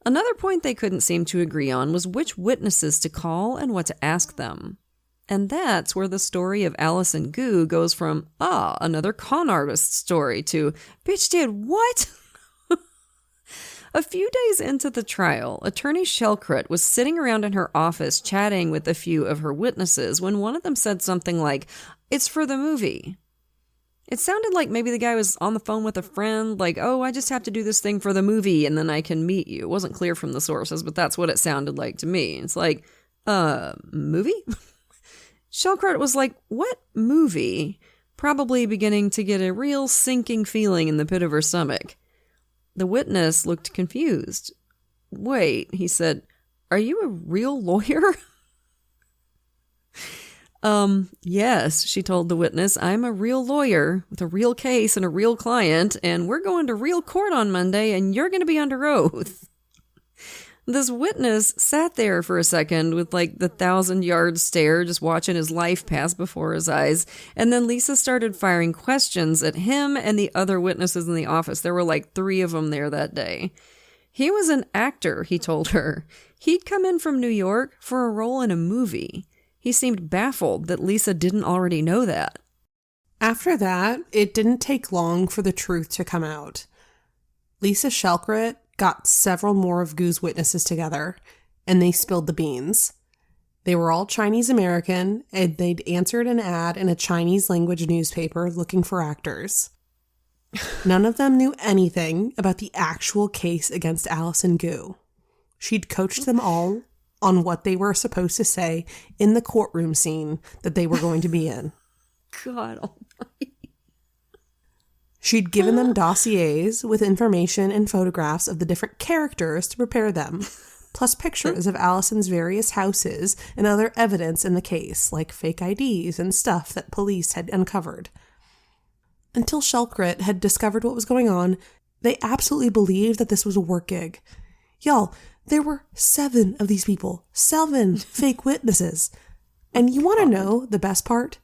Another point they couldn't seem to agree on was which witnesses to call and what to ask them. And that's where the story of Alison Gu goes from, another con artist story, to, bitch did what? A few days into the trial, attorney Shellcrud was sitting around in her office chatting with a few of her witnesses when one of them said something like, "It's for the movie." It sounded like maybe the guy was on the phone with a friend, like, "Oh, I just have to do this thing for the movie and then I can meet you." It wasn't clear from the sources, but that's what it sounded like to me. It's like, movie? Shellcrud was like, "What movie?" Probably beginning to get a real sinking feeling in the pit of her stomach. The witness looked confused. "Wait," he said, "are you a real lawyer?" Yes, she told the witness, "I'm a real lawyer with a real case and a real client, and we're going to real court on Monday, and you're going to be under oath." This witness sat there for a second with, like, the 1,000-yard stare, just watching his life pass before his eyes. And then Lisa started firing questions at him and the other witnesses in the office. There were like 3 of them there that day. He was an actor, he told her. He'd come in from New York for a role in a movie. He seemed baffled that Lisa didn't already know that. After that, it didn't take long for the truth to come out. Lisa Shellcrud got several more of Gu's witnesses together, and they spilled the beans. They were all Chinese American, and they'd answered an ad in a Chinese language newspaper looking for actors. None of them knew anything about the actual case against Alison Gu. She'd coached them all on what they were supposed to say in the courtroom scene that they were going to be in. God almighty. She'd given them dossiers with information and photographs of the different characters to prepare them, plus pictures of Alison's various houses and other evidence in the case, like fake IDs and stuff that police had uncovered. Until Shellcrud had discovered what was going on, they absolutely believed that this was a work gig. Y'all, there were 7 of these people, 7 fake witnesses. And you want to know the best part?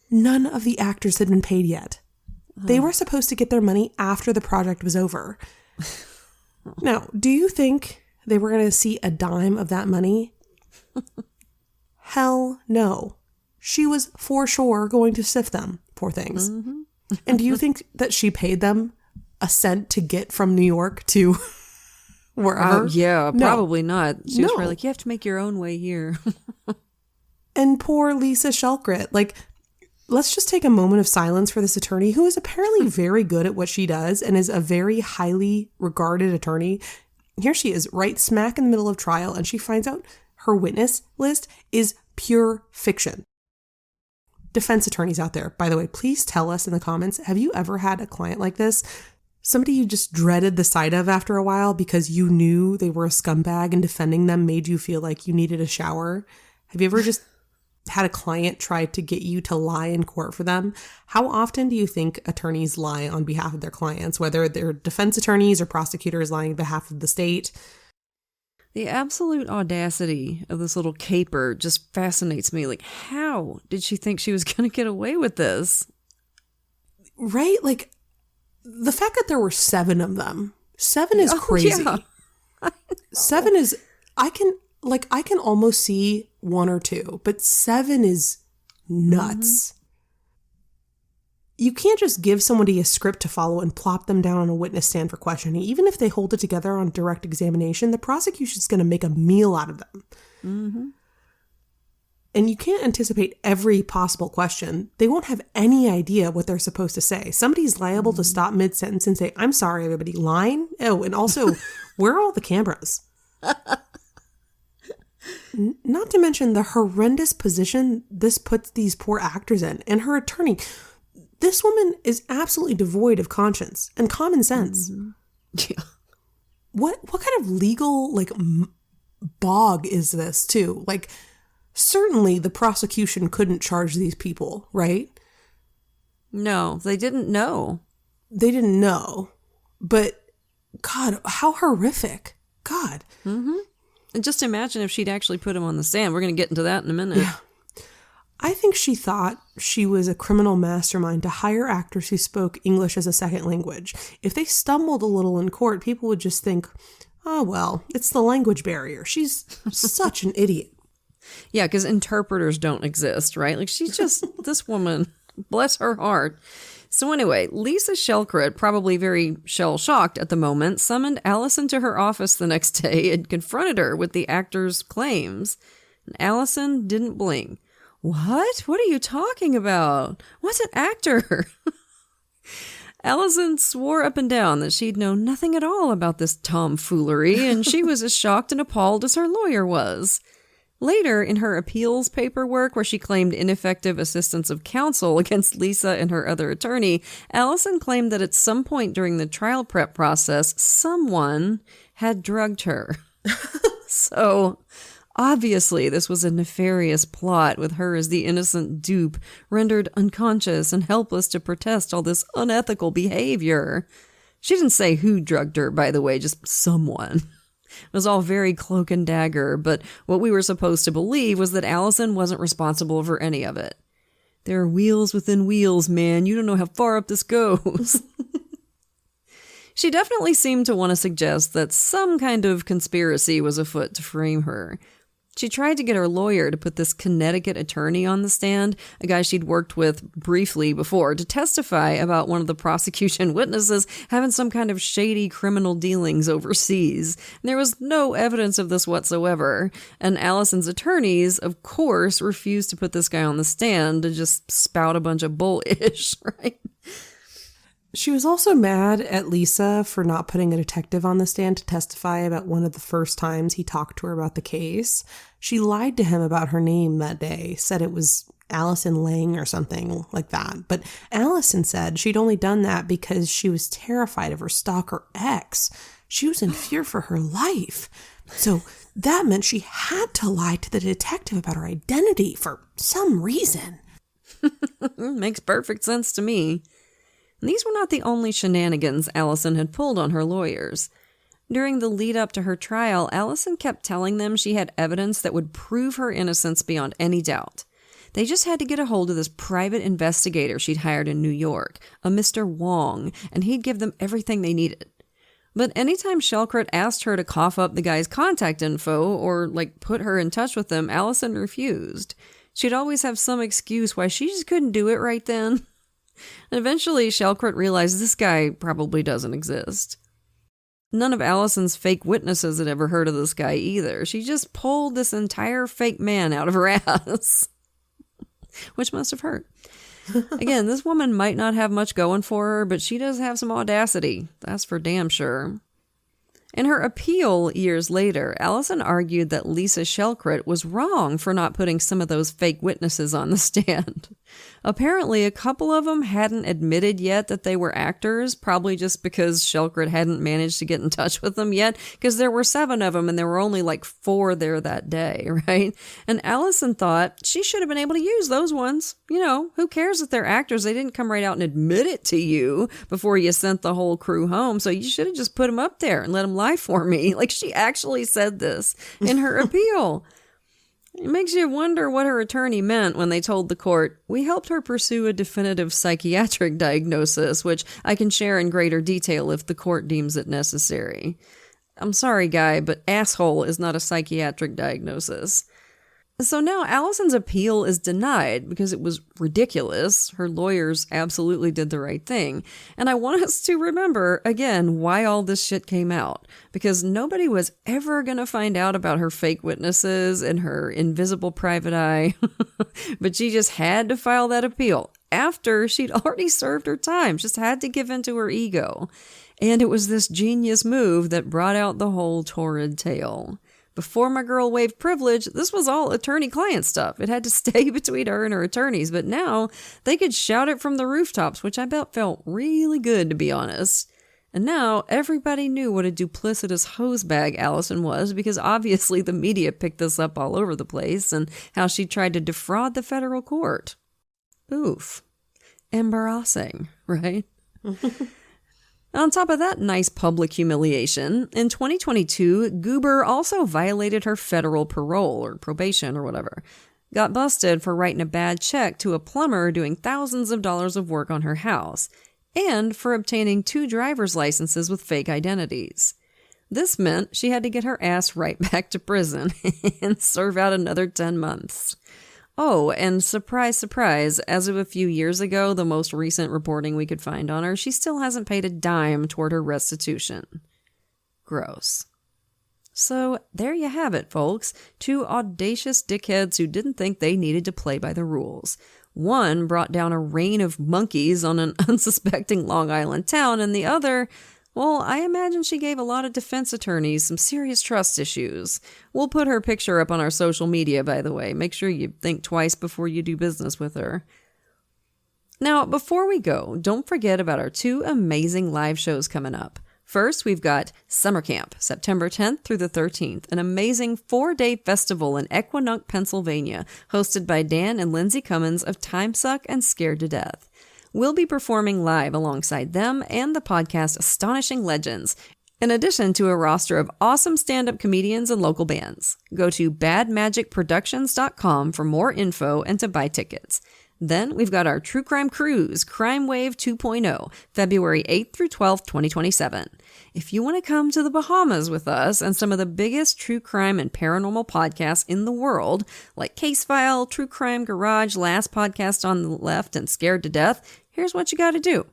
None of the actors had been paid yet. They were supposed to get their money after the project was over. Now, do you think they were going to see a dime of that money? Hell no. She was for sure going to sift them, poor things. Mm-hmm. And do you think that she paid them a cent to get from New York to wherever? Yeah, No. probably not. She was No. probably like, you have to make your own way here. And poor Lisa Shellcrud, like, let's just take a moment of silence for this attorney who is apparently very good at what she does and is a very highly regarded attorney. Here she is, right smack in the middle of trial, and she finds out her witness list is pure fiction. Defense attorneys out there, by the way, please tell us in the comments, have you ever had a client like this? Somebody you just dreaded the sight of after a while because you knew they were a scumbag and defending them made you feel like you needed a shower. Have you ever just had a client try to get you to lie in court for them? How often do you think attorneys lie on behalf of their clients, whether they're defense attorneys or prosecutors lying on behalf of the state? The absolute audacity of this little caper just fascinates me. Like, how did she think she was going to get away with this? Right? Like, the fact that there were 7 of them. 7 is crazy. Yeah. 7 is, I can almost see 1 or 2, but 7 is nuts. Mm-hmm. You can't just give somebody a script to follow and plop them down on a witness stand for questioning. Even if they hold it together on direct examination, the prosecution's going to make a meal out of them. Mm-hmm. And you can't anticipate every possible question. They won't have any idea what they're supposed to say. Somebody's liable to stop mid-sentence and say, "I'm sorry, everybody, line." Oh, and also, where are all the cameras? Not to mention the horrendous position this puts these poor actors in, and her attorney. This woman is absolutely devoid of conscience and common sense. Mm-hmm. Yeah. What kind of legal bog is this too? Like, certainly the prosecution couldn't charge these people, right? No, they didn't know. They didn't know. But God, how horrific. God. Mm-hmm. And just imagine if she'd actually put him on the stand. We're going to get into that in a minute. Yeah. I think she thought she was a criminal mastermind to hire actors who spoke English as a second language. If they stumbled a little in court, people would just think, "Oh, well, it's the language barrier. She's such an idiot." Yeah, because interpreters don't exist, right? Like, she's just, this woman, bless her heart. So anyway, Lisa Shellcrit, probably very shell-shocked at the moment, summoned Alison to her office the next day and confronted her with the actor's claims. And Alison didn't blink. "What? What are you talking about? What's an actor?" Alison swore up and down that she'd known nothing at all about this tomfoolery, and she was as shocked and appalled as her lawyer was. Later, in her appeals paperwork, where she claimed ineffective assistance of counsel against Lisa and her other attorney, Alison claimed that at some point during the trial prep process, someone had drugged her. So, obviously, this was a nefarious plot with her as the innocent dupe, rendered unconscious and helpless to protest all this unethical behavior. She didn't say who drugged her, by the way, just someone. It was all very cloak and dagger, but what we were supposed to believe was that Alison wasn't responsible for any of it. There are wheels within wheels, man. You don't know how far up this goes. She definitely seemed to want to suggest that some kind of conspiracy was afoot to frame her. She tried to get her lawyer to put this Connecticut attorney on the stand, a guy she'd worked with briefly before, to testify about one of the prosecution witnesses having some kind of shady criminal dealings overseas. And there was no evidence of this whatsoever, and Alison's attorneys, of course, refused to put this guy on the stand to just spout a bunch of bullish, right? She was also mad at Lisa for not putting a detective on the stand to testify about one of the first times he talked to her about the case. She lied to him about her name that day, said it was Alison Lang or something like that. But Alison said she'd only done that because she was terrified of her stalker ex. She was in fear for her life. So that meant she had to lie to the detective about her identity for some reason. Makes perfect sense to me. And these were not the only shenanigans Alison had pulled on her lawyers. During the lead up to her trial, Alison kept telling them she had evidence that would prove her innocence beyond any doubt. They just had to get a hold of this private investigator she'd hired in New York, a Mr. Wong, and he'd give them everything they needed. But anytime Shellcrit asked her to cough up the guy's contact info or, put her in touch with them, Alison refused. She'd always have some excuse why she just couldn't do it right then. And eventually, Shellcrit realized this guy probably doesn't exist. None of Alison's fake witnesses had ever heard of this guy either. She just pulled this entire fake man out of her ass. Which must have hurt. Again, this woman might not have much going for her, but she does have some audacity. That's for damn sure. In her appeal years later, Alison argued that Lisa Shellcrit was wrong for not putting some of those fake witnesses on the stand. Apparently, a couple of them hadn't admitted yet that they were actors, probably just because Shelkert hadn't managed to get in touch with them yet, because there were 7 of them and there were only like 4 there that day, right? And Alison thought she should have been able to use those ones. You know, who cares if they're actors? They didn't come right out and admit it to you before you sent the whole crew home, so you should have just put them up there and let them lie for me. Like, she actually said this in her appeal. It makes you wonder what her attorney meant when they told the court, "We helped her pursue a definitive psychiatric diagnosis, which I can share in greater detail if the court deems it necessary." I'm sorry, guy, but asshole is not a psychiatric diagnosis. So now Alison's appeal is denied because it was ridiculous. Her lawyers absolutely did the right thing. And I want us to remember, again, why all this shit came out. Because nobody was ever going to find out about her fake witnesses and her invisible private eye. But she just had to file that appeal after she'd already served her time. Just had to give in to her ego. And it was this genius move that brought out the whole torrid tale. Before my girl waived privilege, this was all attorney-client stuff. It had to stay between her and her attorneys, but now they could shout it from the rooftops, which I bet felt really good, to be honest. And now everybody knew what a duplicitous hosebag Alison was, because obviously the media picked this up all over the place, and how she tried to defraud the federal court. Oof. Embarrassing, right? On top of that nice public humiliation, in 2022, Goober also violated her federal parole or probation or whatever. Got busted for writing a bad check to a plumber doing thousands of dollars of work on her house, and for obtaining 2 driver's licenses with fake identities. This meant she had to get her ass right back to prison and serve out another 10 months. Oh, and surprise, surprise, as of a few years ago, the most recent reporting we could find on her, she still hasn't paid a dime toward her restitution. Gross. So there you have it, folks. 2 audacious dickheads who didn't think they needed to play by the rules. One brought down a rain of monkeys on an unsuspecting Long Island town, and the other, well, I imagine she gave a lot of defense attorneys some serious trust issues. We'll put her picture up on our social media, by the way. Make sure you think twice before you do business with her. Now, before we go, don't forget about our 2 amazing live shows coming up. First, we've got Summer Camp, September 10th through the 13th, an amazing 4-day festival in Equinunk, Pennsylvania, hosted by Dan and Lindsay Cummins of Timesuck and Scared to Death. We'll be performing live alongside them and the podcast Astonishing Legends, in addition to a roster of awesome stand-up comedians and local bands. Go to badmagicproductions.com for more info and to buy tickets. Then we've got our True Crime Cruise, Crime Wave 2.0, February 8th through 12th, 2027. If you want to come to the Bahamas with us and some of the biggest true crime and paranormal podcasts in the world, like Case File, True Crime Garage, Last Podcast on the Left, and Scared to Death, here's what you got to do.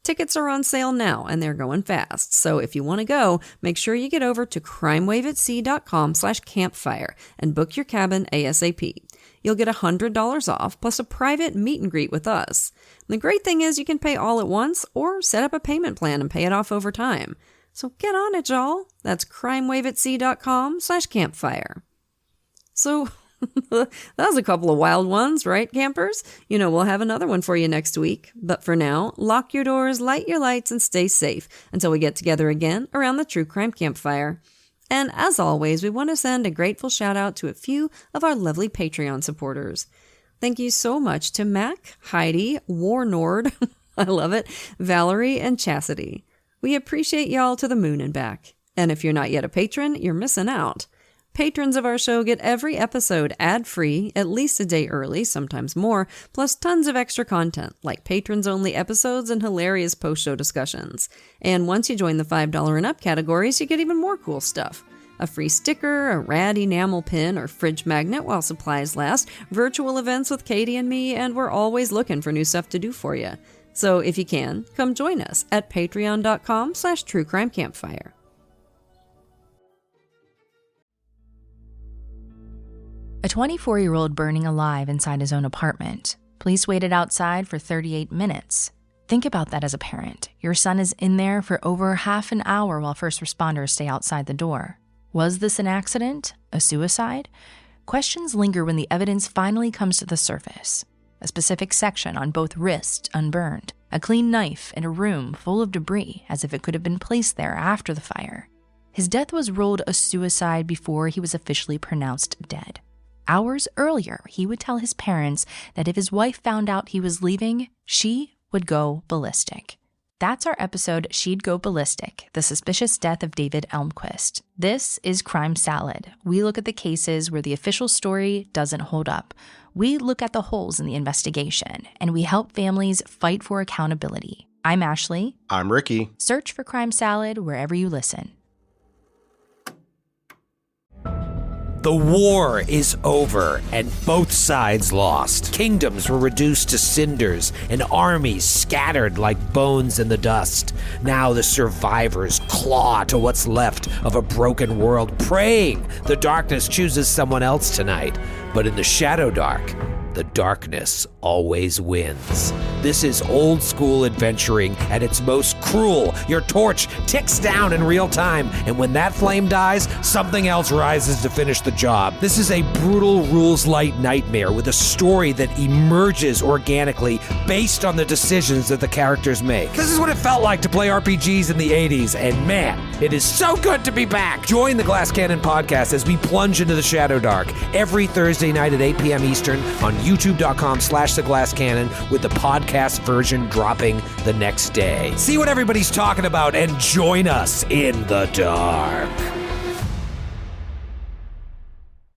Tickets are on sale now, and they're going fast. So if you want to go, make sure you get over to crimewaveatsea.com/campfire and book your cabin ASAP. You'll get $100 off, plus a private meet and greet with us. The great thing is you can pay all at once or set up a payment plan and pay it off over time. So get on it, y'all. That's crimewaveatsea.com/campfire. So that was a couple of wild ones, right, campers? You know, we'll have another one for you next week. But for now, lock your doors, light your lights, and stay safe until we get together again around the True Crime Campfire. And as always, we want to send a grateful shout out to a few of our lovely Patreon supporters. Thank you so much to Mac, Heidi, Warnord, I love it, Valerie, and Chastity. We appreciate y'all to the moon and back. And if you're not yet a patron, you're missing out. Patrons of our show get every episode ad-free, at least a day early, sometimes more, plus tons of extra content, like patrons-only episodes and hilarious post-show discussions. And once you join the $5 and up categories, you get even more cool stuff. A free sticker, a rad enamel pin or fridge magnet while supplies last, virtual events with Katie and me, and we're always looking for new stuff to do for you. So if you can, come join us at patreon.com/truecrimecampfire. A 24-year-old burning alive inside his own apartment. Police waited outside for 38 minutes. Think about that as a parent. Your son is in there for over half an hour while first responders stay outside the door. Was this an accident? A suicide? Questions linger when the evidence finally comes to the surface. a specific section on both wrists unburned, a clean knife, and a room full of debris as if it could have been placed there after the fire. His death was ruled a suicide before he was officially pronounced dead. Hours earlier, he would tell his parents that if his wife found out he was leaving, she would go ballistic. That's our episode, She'd Go Ballistic, The Suspicious Death of David Elmquist. This is Crime Salad. We look at the cases where the official story doesn't hold up. We look at the holes in the investigation, and we help families fight for accountability. I'm Ashley. I'm Ricky. Search for Crime Salad wherever you listen. The war is over, and both sides lost. Kingdoms were reduced to cinders, and armies scattered like bones in the dust. Now the survivors claw to what's left of a broken world, praying the darkness chooses someone else tonight. But in the Shadow Dark, the darkness always wins. This is old school adventuring at its most cruel. Your torch ticks down in real time, and when that flame dies, something else rises to finish the job. This is a brutal rules-light nightmare with a story that emerges organically based on the decisions that the characters make. This is what it felt like to play RPGs in the 80s, and man, it is so good to be back. Join the Glass Cannon podcast as we plunge into the Shadow Dark every Thursday night at 8 p.m. Eastern on youtube.com/theglasscannon with the podcast version dropping the next day. See what everybody's talking about and join us in the dark.